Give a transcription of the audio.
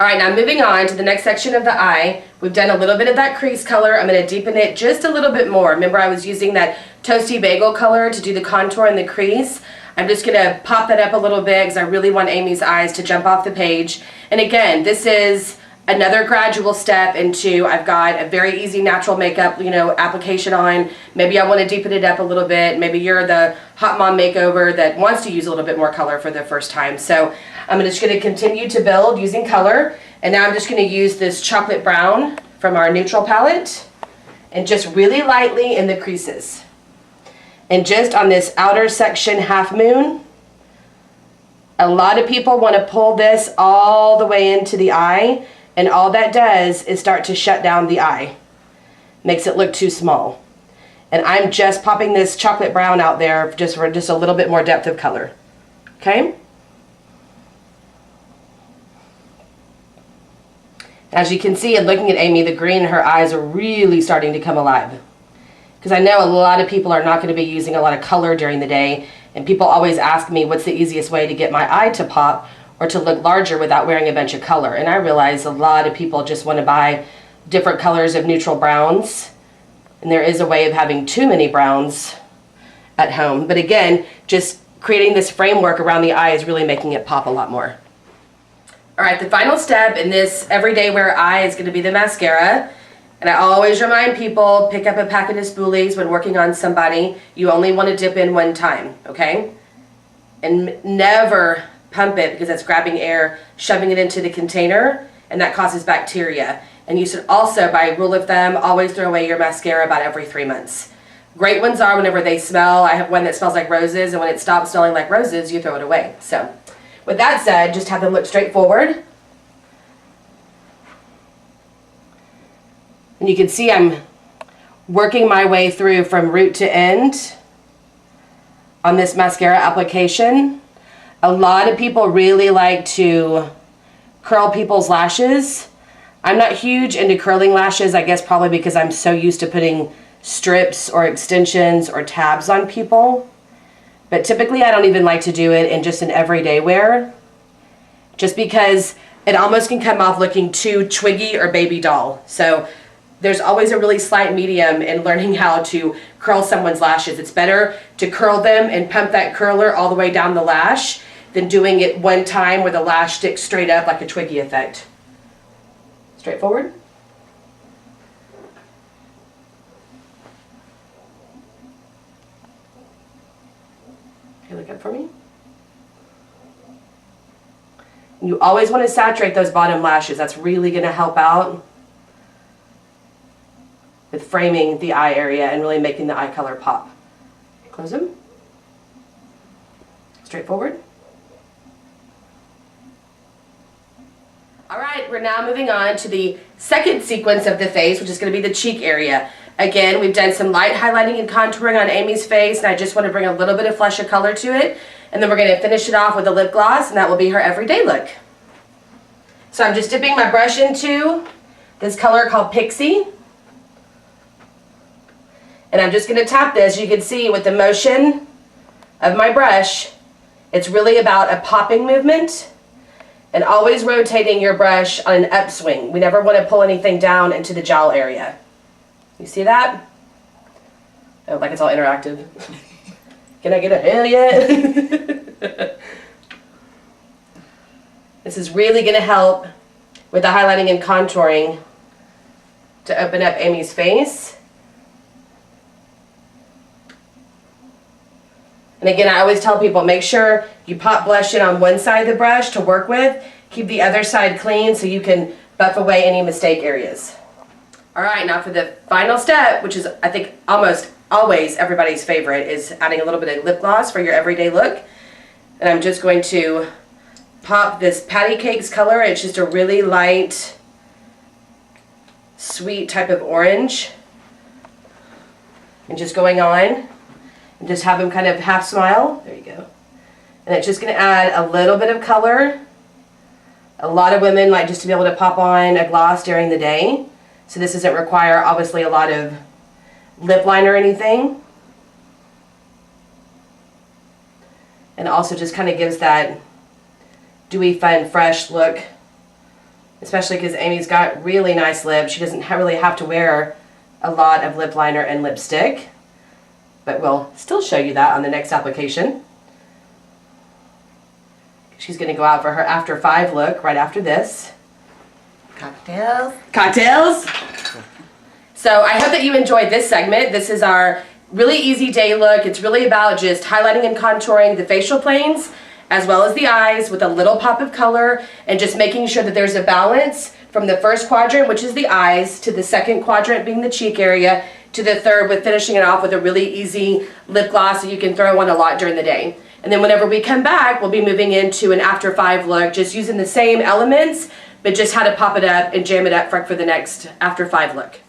All right, now moving on to the next section of the eye. We've done a little bit of that crease color. I'm going to deepen it just a little bit more. Remember, I was using that toasty bagel color to do the contour and the crease. I'm just going to pop that up a little bit because I really want Amy's eyes to jump off the page. And again, this is another gradual step into, I've got a very easy natural makeup, application on. Maybe I want to deepen it up a little bit. Maybe you're the hot mom makeover that wants to use a little bit more color for the first time. So I'm just going to continue to build using color. And now I'm just going to use this chocolate brown from our neutral palette and just really lightly in the creases. And just on this outer section half moon, a lot of people want to pull this all the way into the eye. And all that does is start to shut down the eye. Makes it look too small. And I'm just popping this chocolate brown out there just for just a little bit more depth of color. Okay? As you can see, and looking at Amy, the green in her eyes are really starting to come alive. Because I know a lot of people are not going to be using a lot of color during the day. And people always ask me what's the easiest way to get my eye to pop or to look larger without wearing a bunch of color. And I realize a lot of people just want to buy different colors of neutral browns. And there is a way of having too many browns at home. But again, just creating this framework around the eye is really making it pop a lot more. All right, the final step in this everyday wear eye is going to be the mascara. And I always remind people, pick up a packet of spoolies when working on somebody. You only want to dip in one time, okay? And never pump it because that's grabbing air, shoving it into the container, and that causes bacteria. And you should also, by rule of thumb, always throw away your mascara about every 3 months. Great ones are whenever they smell. I have one that smells like roses, and when it stops smelling like roses, you throw it away. So, with that said, just have them look straight forward. And you can see I'm working my way through from root to end on this mascara application. A lot of people really like to curl people's lashes. I'm not huge into curling lashes, I guess probably because I'm so used to putting strips or extensions or tabs on people. But typically I don't even like to do it in just an everyday wear, just because it almost can come off looking too twiggy or baby doll. So there's always a really slight medium in learning how to curl someone's lashes. It's better to curl them and pump that curler all the way down the lash than doing it one time where the lash sticks straight up like a twiggy effect. Straightforward. Okay, look up for me. You always want to saturate those bottom lashes. That's really going to help out with framing the eye area and really making the eye color pop. Close them. Straightforward. All right, we're now moving on to the second sequence of the face, which is going to be the cheek area. Again, we've done some light highlighting and contouring on Amy's face, and I just want to bring a little bit of flesh of color to it. And then we're going to finish it off with a lip gloss, and that will be her everyday look. So I'm just dipping my brush into this color called Pixie. And I'm just going to tap this. You can see with the motion of my brush, it's really about a popping movement. And always rotating your brush on an upswing. We never want to pull anything down into the jowl area. You see that? Oh, like it's all interactive. Can I get a hell yet? This is really going to help with the highlighting and contouring to open up Amy's face. And again, I always tell people, make sure you pop blush in on one side of the brush to work with. Keep the other side clean so you can buff away any mistake areas. All right, now for the final step, which is, I think, almost always everybody's favorite, is adding a little bit of lip gloss for your everyday look. And I'm just going to pop this Patty Cakes color. It's just a really light, sweet type of orange. And just going on. And just have them kind of half smile. There you go. And it's just going to add a little bit of color. A lot of women like just to be able to pop on a gloss during the day. So this doesn't require, obviously, a lot of lip line or anything. And also just kind of gives that dewy, fun, fresh look especially because Amy's got really nice lips. She doesn't really have to wear a lot of lip liner and lipstick, but we'll still show you that on the next application. She's going to go out for her after 5 look right after this. Cocktails. Cocktails. So I hope that you enjoyed this segment. This is our really easy day look. It's really about just highlighting and contouring the facial planes as well as the eyes with a little pop of color, and just making sure that there's a balance from the first quadrant, which is the eyes, to the second quadrant being the cheek area, to the third with finishing it off with a really easy lip gloss that you can throw on a lot during the day. And then whenever we come back, we'll be moving into an after 5 look, just using the same elements, but just how to pop it up and jam it up for the next after 5 look.